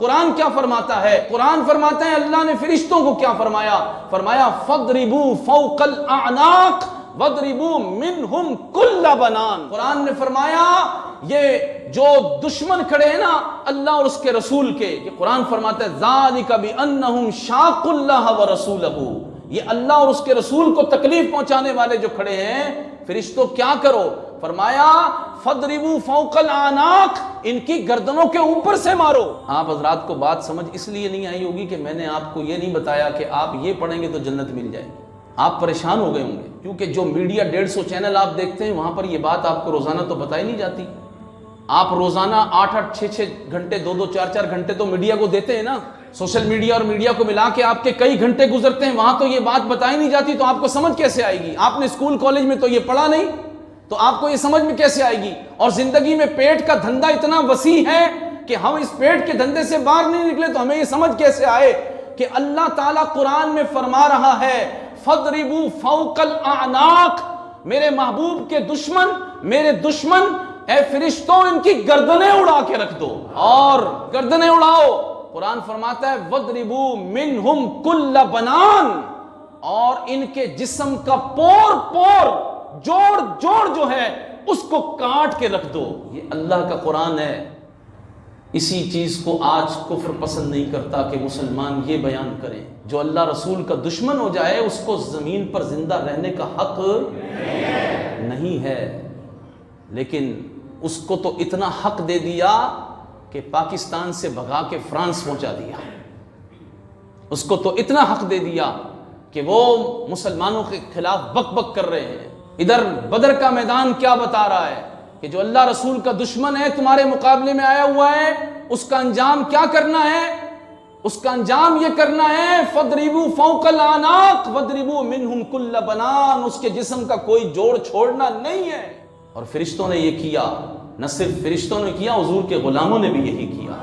قرآن کیا فرماتا ہے؟ قرآن فرماتا ہے اللہ نے فرشتوں کو کیا فرمایا؟ فرمایا فَاضْرِبُوا فَوْقَ الْأَعْنَاقِ وَاضْرِبُوا مِنْهُمْ كُلَّ بَنَانٍ۔ قرآن نے فرمایا یہ جو دشمن کھڑے ہیں نا اللہ اور اس کے رسول کے، کہ قرآن فرماتا ہے ذَلِكَ بِأَنَّهُمْ شَاقُّوا اللَّهَ وَرَسُولَهُ، یہ اللہ اور اس کے رسول کو تکلیف پہنچانے والے جو کھڑے ہیں، فرشتوں کیا کرو؟ فرمایا فَاضْرِبُوا فَوْقَ الْأَعْنَاقِ، ان کی گردنوں کے اوپر سے مارو۔ آپ حضرات کو بات سمجھ اس لیے نہیں آئی ہوگی کہ میں نے آپ کو یہ نہیں بتایا کہ آپ یہ پڑھیں گے تو جنت مل جائے گی، آپ پریشان ہو گئے ہوں گے، کیونکہ جو میڈیا 150 چینل آپ دیکھتے ہیں وہاں پر یہ بات آپ کو روزانہ تو بتائی نہیں جاتی۔ آپ روزانہ 8-8 6-6 گھنٹے 2-2 4-4 گھنٹے تو میڈیا کو دیتے ہیں نا، سوشل میڈیا اور میڈیا کو ملا کے آپ کے کئی گھنٹے گزرتے ہیں، وہاں تو یہ بات بتائی نہیں جاتی، تو آپ کو سمجھ کیسے آئے گی؟ آپ نے اسکول کالج میں تو یہ پڑھا نہیں، تو آپ کو یہ سمجھ میں کیسے آئے گی؟ اور زندگی میں پیٹ کا دھندا اتنا وسیع ہے کہ ہم اس پیٹ کے دھندے سے باہر نہیں نکلے، تو ہمیں یہ سمجھ کیسے آئے کہ اللہ تعالیٰ قرآن میں فرما رہا ہے فَاضْرِبُوا فَوْقَ الْأَعْنَاقِ، میرے محبوب کے دشمن، میرے دشمن، اے فرشتوں ان کی گردنیں اڑا کے رکھ دو، اور گردنیں اڑاؤ۔ قرآن فرماتا ہے وَاضْرِبُوا مِنْهُمْ كُلَّ بَنَانٍ، اور ان کے جسم کا پور پور، جوڑ جوڑ جو ہے اس کو کاٹ کے رکھ دو۔ یہ اللہ کا قرآن ہے۔ اسی چیز کو آج کفر پسند نہیں کرتا کہ مسلمان یہ بیان کریں، جو اللہ رسول کا دشمن ہو جائے اس کو زمین پر زندہ رہنے کا حق نہیں ہے، لیکن اس کو تو اتنا حق دے دیا کہ پاکستان سے بھگا کے فرانس پہنچا دیا، اس کو تو اتنا حق دے دیا کہ وہ مسلمانوں کے خلاف بک بک کر رہے ہیں۔ ادھر بدر کا میدان کیا بتا رہا ہے کہ جو اللہ رسول کا دشمن ہے تمہارے مقابلے میں آیا ہوا ہے، اس کا انجام کیا کرنا ہے؟ اس کا انجام یہ کرنا ہے فَاضْرِبُوا فَوْقَ الْأَعْنَاقِ وَاضْرِبُوا مِنْهُمْ كُلَّ بَنَانٍ، اس کے جسم کا کوئی جوڑ چھوڑنا نہیں ہے۔ اور فرشتوں نے یہ کیا، نہ صرف فرشتوں نے کیا، حضور کے غلاموں نے بھی یہی کیا،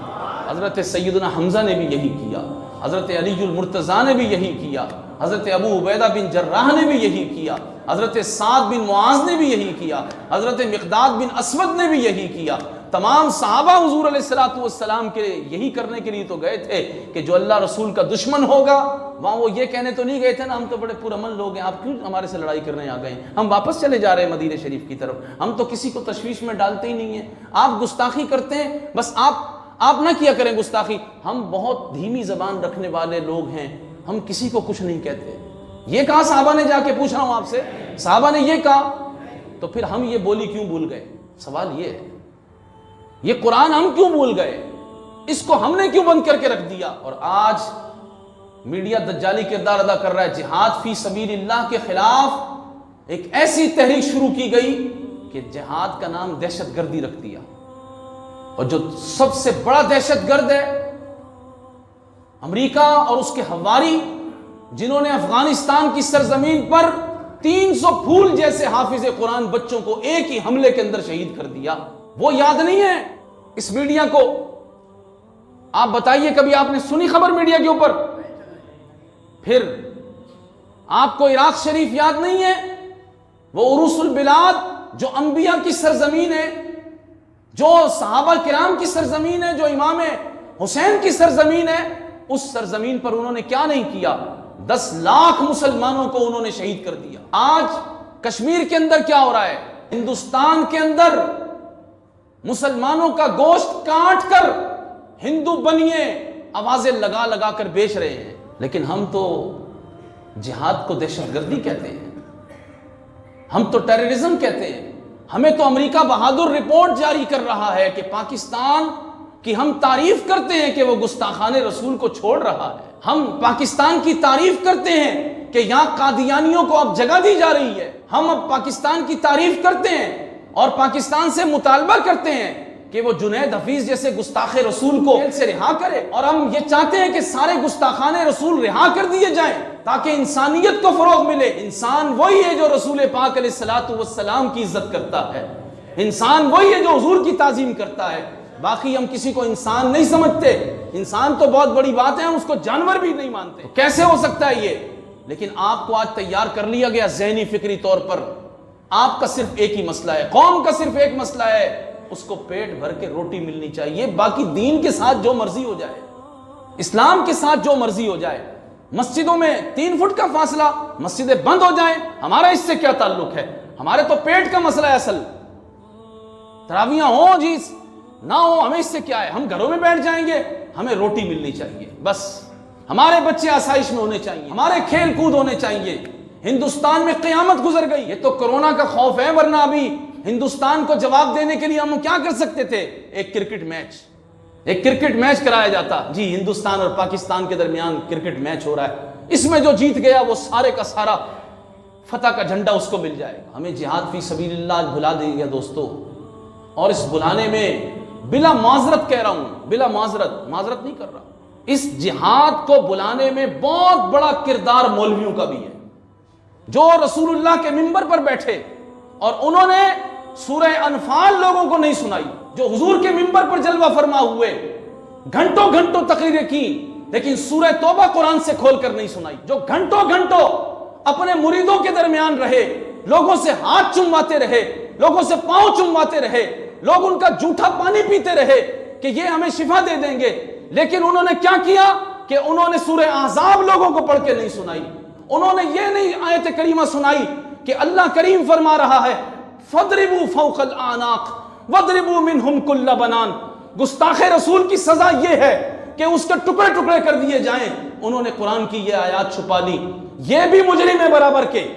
حضرت سیدنا حمزہ نے بھی یہی کیا، حضرت علی المرتضیٰ نے بھی یہی کیا، حضرت ابو عبیدہ بن جراح نے بھی یہی کیا، حضرت سعد بن معاذ نے بھی یہی کیا، حضرت مقداد بن اسود نے بھی یہی کیا۔ تمام صحابہ حضور علیہ السلام کے یہی کرنے کے لیے تو گئے تھے کہ جو اللہ رسول کا دشمن ہوگا، وہاں وہ یہ کہنے تو نہیں گئے تھے نا ہم تو بڑے پرامن لوگ ہیں، آپ کیوں ہمارے سے لڑائی کرنے آ گئے ہیں، ہم واپس چلے جا رہے ہیں مدینہ شریف کی طرف، ہم تو کسی کو تشویش میں ڈالتے ہی نہیں ہیں، آپ گستاخی کرتے ہیں، بس آپ نہ کیا کریں گستاخی، ہم بہت دھیمی زبان رکھنے والے لوگ ہیں، ہم کسی کو کچھ نہیں کہتے۔ یہ کہا صحابہ نے، جا کے پوچھ رہا ہوں آپ سے، صحابہ نے یہ کہا، تو پھر ہم یہ بولی کیوں بھول گئے؟ سوال یہ ہے، یہ قرآن ہم کیوں بھول گئے؟ اس کو ہم نے کیوں بند کر کے رکھ دیا؟ اور آج میڈیا دجالی کردار ادا کر رہا ہے۔ جہاد فی سبیل اللہ کے خلاف ایک ایسی تحریک شروع کی گئی کہ جہاد کا نام دہشت گردی رکھ دیا، اور جو سب سے بڑا دہشت گرد ہے امریکہ اور اس کے حواری، جنہوں نے افغانستان کی سرزمین پر 300 پھول جیسے حافظ قرآن بچوں کو ایک ہی حملے کے اندر شہید کر دیا، وہ یاد نہیں ہے اس میڈیا کو؟ آپ بتائیے کبھی آپ نے سنی خبر میڈیا کے اوپر؟ پھر آپ کو عراق شریف یاد نہیں ہے، وہ عروس البلاد جو انبیاء کی سرزمین ہے، جو صحابہ کرام کی سرزمین ہے، جو امام حسین کی سرزمین ہے، اس سرزمین پر انہوں نے کیا نہیں کیا؟ 10 لاکھ مسلمانوں کو انہوں نے شہید کر دیا۔ آج کشمیر کے اندر کیا ہو رہا ہے؟ ہندوستان کے اندر مسلمانوں کا گوشت کاٹ کر ہندو بنیے آوازیں لگا لگا کر بیچ رہے ہیں، لیکن ہم تو جہاد کو دہشت گردی کہتے ہیں، ہم تو ٹیررزم کہتے ہیں۔ ہمیں تو امریکہ بہادر رپورٹ جاری کر رہا ہے کہ پاکستان کی ہم تعریف کرتے ہیں کہ وہ گستاخان رسول کو چھوڑ رہا ہے، ہم پاکستان کی تعریف کرتے ہیں کہ یہاں قادیانیوں کو اب جگہ دی جا رہی ہے، ہم اب پاکستان کی تعریف کرتے ہیں اور پاکستان سے مطالبہ کرتے ہیں کہ وہ جنید حفیظ جیسے گستاخ رسول کو جیل سے رہا کرے، اور ہم یہ چاہتے ہیں کہ سارے گستاخان رسول رہا کر دیے جائیں تاکہ انسانیت کو فروغ ملے۔ انسان وہی ہے جو رسول پاک علیہ السلام کی عزت کرتا ہے، انسان وہی ہے جو حضور کی تعظیم کرتا ہے، باقی ہم کسی کو انسان نہیں سمجھتے۔ انسان تو بہت بڑی بات ہے، ہم اس کو جانور بھی نہیں مانتے، تو کیسے ہو سکتا ہے یہ؟ لیکن آپ کو آج تیار کر لیا گیا ذہنی فکری طور پر، آپ کا صرف ایک ہی مسئلہ ہے، قوم کا صرف ایک مسئلہ ہے اس کو پیٹ بھر کے روٹی ملنی چاہیے، باقی دین کے ساتھ جو مرضی ہو جائے، اسلام کے ساتھ جو مرضی ہو جائے، مسجدوں میں 3 فٹ کا فاصلہ، مسجدیں بند ہو جائیں، ہمارا اس سے کیا تعلق ہے؟ ہمارے تو پیٹ کا مسئلہ ہے اصل، تراویحاں ہوں جی نہ ہو، ہمیں اس سے کیا ہے؟ ہم گھروں میں بیٹھ جائیں گے، ہمیں روٹی ملنی چاہیے بس، ہمارے بچے آسائش میں ہونے چاہیے، ہمارے کھیل کود ہونے چاہیے۔ ہندوستان میں قیامت گزر گئی، یہ تو کرونا کا خوف ہے، ورنہ ابھی ہندوستان کو جواب دینے کے لیے ہم کیا کر سکتے تھے؟ ایک کرکٹ میچ کرایا جاتا، جی ہندوستان اور پاکستان کے درمیان کرکٹ میچ ہو رہا ہے، اس میں جو جیت گیا وہ سارے کا سارا فتح کا جھنڈا اس کو مل جائے گا۔ ہمیں جہاد فی سبیل اللہ بھلا دے گیا دوستو، اور اس بلانے میں بلا معذرت کہہ رہا ہوں، بلا معذرت نہیں کر رہا، اس جہاد کو بلانے میں بہت بڑا کردار مولویوں کا بھی ہے، جو رسول اللہ کے منبر پر بیٹھے اور انہوں نے سورہ انفال لوگوں کو نہیں سنائی، جو حضور کے منبر پر جلوہ فرما ہوئے گھنٹوں تقریریں کی، لیکن سورہ توبہ قرآن سے کھول کر نہیں سنائی، جو گھنٹوں اپنے مریدوں کے درمیان رہے، لوگوں سے ہاتھ چمواتے رہے، لوگوں سے پاؤں چمواتے رہے، لوگ ان کا جھوٹا پانی پیتے رہے کہ یہ ہمیں شفا دے دیں گے، لیکن انہوں نے کیا کیا کہ انہوں نے سورہ احزاب لوگوں کو پڑھ کے نہیں سنائی، انہوں نے یہ نہیں آیت کریمہ سنائی کہ اللہ کریم فرما رہا ہے فَضْرِبُوا فَوْقَ الْأَعْنَاقِ وَضْرِبُوا مِنْهُمْ كُلَّ بَنَانٍ، گستاخ رسول کی سزا یہ ہے کہ اس کے ٹکڑے کر دیے جائیں۔ انہوں نے قرآن کی یہ آیات چھپا لی، یہ بھی مجرم ہے برابر کے،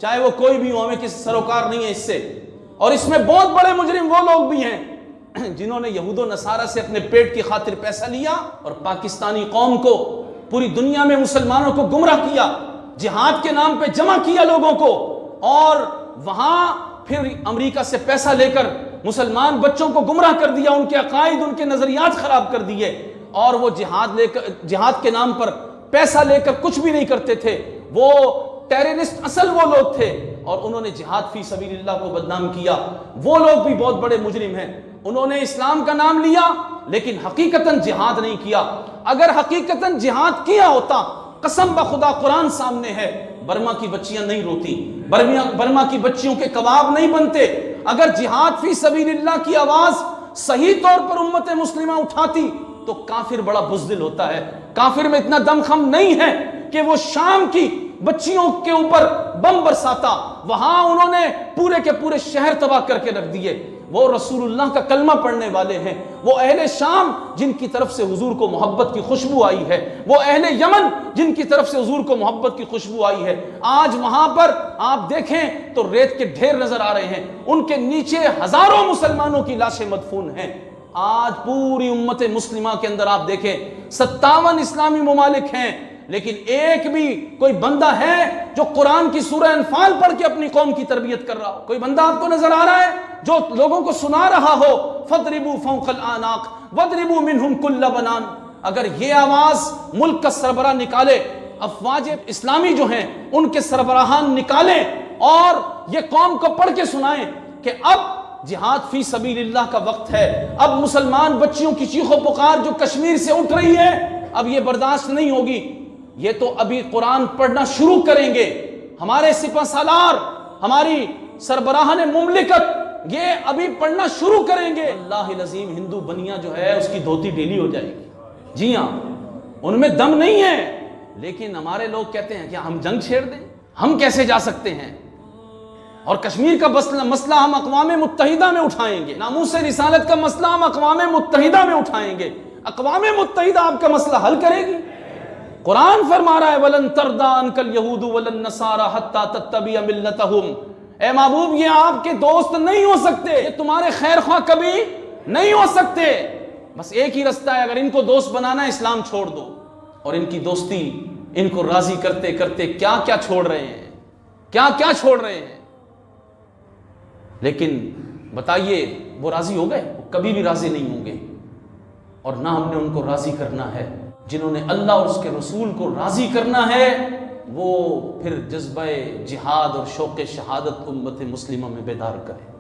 چاہے وہ کوئی بھی ہو، ہمیں کسی سروکار نہیں ہے اس سے، اور اس میں بہت بڑے مجرم وہ لوگ بھی ہیں جنہوں نے یہود و نصارہ سے اپنے پیٹ کی خاطر پیسہ لیا اور پاکستانی قوم کو، پوری دنیا میں مسلمانوں کو گمراہ کیا، جہاد کے نام پہ جمع کیا لوگوں کو، اور وہاں پھر امریکہ سے پیسہ لے کر مسلمان بچوں کو گمراہ کر دیا، ان کے عقائد، ان کے نظریات خراب کر دیے، اور وہ جہاد کے نام پر پیسہ لے کر کچھ بھی نہیں کرتے تھے، وہ ٹیررسٹ اصل وہ لوگ تھے، اور انہوں نے جہاد فی سبیل اللہ کو بدنام کیا۔ وہ لوگ بھی بہت بڑے مجرم ہیں، انہوں نے اسلام کا نام لیا لیکن حقیقتاً جہاد نہیں کیا۔ اگر حقیقتاً جہاد کیا ہوتا، قسم بخدا قرآن سامنے ہے، برما کی بچیاں نہیں روتی، برما کی بچیوں کے کباب نہیں بنتے۔ اگر جہاد فی سبیل اللہ کی آواز صحیح طور پر امت مسلمہ اٹھاتی تو کافر بڑا بزدل ہوتا ہے، کافر میں اتنا دم خم نہیں ہے کہ وہ شام کی بچیوں کے اوپر بم برساتا، وہاں انہوں نے پورے کے پورے شہر تباہ کر کے رکھ دیے۔ وہ رسول اللہ کا کلمہ پڑھنے والے ہیں، وہ اہل شام جن کی طرف سے حضور کو محبت کی خوشبو آئی ہے، وہ اہل یمن جن کی طرف سے حضور کو محبت کی خوشبو آئی ہے، آج وہاں پر آپ دیکھیں تو ریت کے ڈھیر نظر آ رہے ہیں، ان کے نیچے ہزاروں مسلمانوں کی لاشیں مدفون ہیں۔ آج پوری امت مسلمہ کے اندر آپ دیکھیں 57 اسلامی ممالک ہیں، لیکن ایک بھی کوئی بندہ ہے جو قرآن کی سورہ انفال پڑھ کے اپنی قوم کی تربیت کر رہا ہو؟ کوئی بندہ آپ کو نظر آ رہا ہے جو لوگوں کو سنا رہا ہو فَضْرِبُوا فَوْقَ الْأَعْنَاقِ وَضْرِبُوا مِنْهُمْ كُلَّ بَنَانٍ؟ اگر یہ آواز ملک کا سربراہ نکالے، افواج اسلامی جو ہیں ان کے سربراہان نکالیں اور یہ قوم کو پڑھ کے سنائیں کہ اب جہاد فی سبیل اللہ کا وقت ہے، اب مسلمان بچیوں کی چیخ و پکار جو کشمیر سے اٹھ رہی ہے اب یہ برداشت نہیں ہوگی، یہ تو ابھی قرآن پڑھنا شروع کریں گے، ہمارے سپہ سالار، ہماری سربراہان مملکت یہ ابھی پڑھنا شروع کریں گے۔ اللہ العظیم ہندو بنیا جو ہے اس کی دھوتی ڈھیلی ہو جائے گی، جی ہاں ان میں دم نہیں ہے، لیکن ہمارے لوگ کہتے ہیں کہ ہم جنگ چھیڑ دیں، ہم کیسے جا سکتے ہیں، اور کشمیر کا مسئلہ ہم اقوام متحدہ میں اٹھائیں گے، ناموس رسالت کا مسئلہ ہم اقوام متحدہ میں اٹھائیں گے، اقوام متحدہ آپ کا مسئلہ حل کرے گی۔ قرآن فرما رہا ہے وَلَن تَرْضَىٰ عَنْكَ الْيَهُودُ وَلَا النَّصَارَىٰ حَتَّىٰ تَتَّبِعَ مِلَّتَهُمْ۔ اے محبوب یہ آپ کے دوست نہیں ہو سکتے، یہ تمہارے خیر خواہ کبھی نہیں ہو سکتے، بس ایک ہی رستہ ہے، اگر ان کو دوست بنانا ہے اسلام چھوڑ دو، اور ان کی دوستی ان کو راضی کرتے کرتے کیا کیا چھوڑ رہے ہیں، کیا کیا چھوڑ رہے ہیں، لیکن بتائیے وہ راضی ہو گئے؟ وہ کبھی بھی راضی نہیں ہوں گے، اور نہ ہم نے ان کو راضی کرنا ہے۔ جنہوں نے اللہ اور اس کے رسول کو راضی کرنا ہے وہ پھر جذبہ جہاد اور شوق شہادت امت مسلمہ میں بیدار کرے۔